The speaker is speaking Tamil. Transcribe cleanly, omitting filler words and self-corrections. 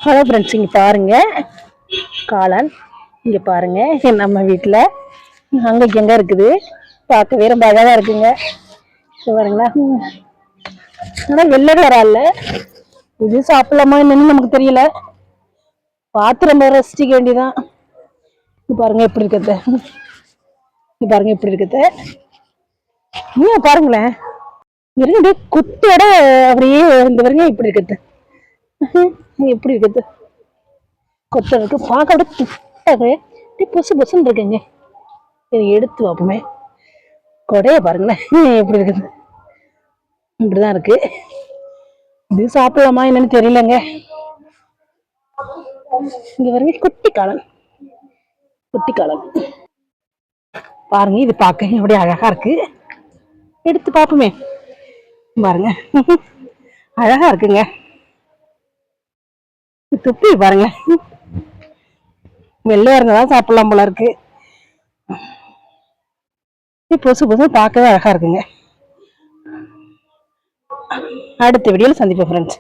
ஹலோ ஃப்ரெண்ட்ஸ், இங்கே பாருங்க காளான். இங்கே பாருங்க நம்ம வீட்டில் அங்கே எங்கே இருக்குது. பார்க்கவே ரொம்ப அழகாக இருக்குங்க. பாருங்களா, ஆனால் வெள்ளை வரால. இது சாப்பிடலாமா என்னன்னு நமக்கு தெரியல. பார்த்து ரொம்ப ரசிக்க வேண்டியதான். பாருங்க எப்படி இருக்கிறத. பாருங்க எப்படி இருக்கிறத. இன்னும் பாருங்களேன், இருந்து குத்தோட அப்படியே இந்த பாருங்க இப்படி இருக்கிறது. எப்படி இருக்குது கொத்தனுக்கு பார்க்க விட பொசு பொசுன்னு இருக்குங்க. எடுத்து வைப்போமே. கொடைய பாருங்களேன் எப்படி இருக்குது. இப்படிதான் இருக்கு. இது சாப்பிடலாமா என்னன்னு தெரியலங்க. இங்க பாருங்க குட்டி காளான். குட்டி காளான் பாருங்க. இது பார்க்க எப்படி அழகா இருக்கு. எடுத்து பார்ப்போமே. பாருங்க அழகா இருக்குங்க. துப்பி பாருங்க. வெள்ளை இருந்ததான் சாப்பிடலாம் போல இருக்கு. பொசு பொசு பார்க்கவே அழகா இருக்குங்க. அடுத்த வீடியோல சந்திப்போம் ஃப்ரெண்ட்ஸ்.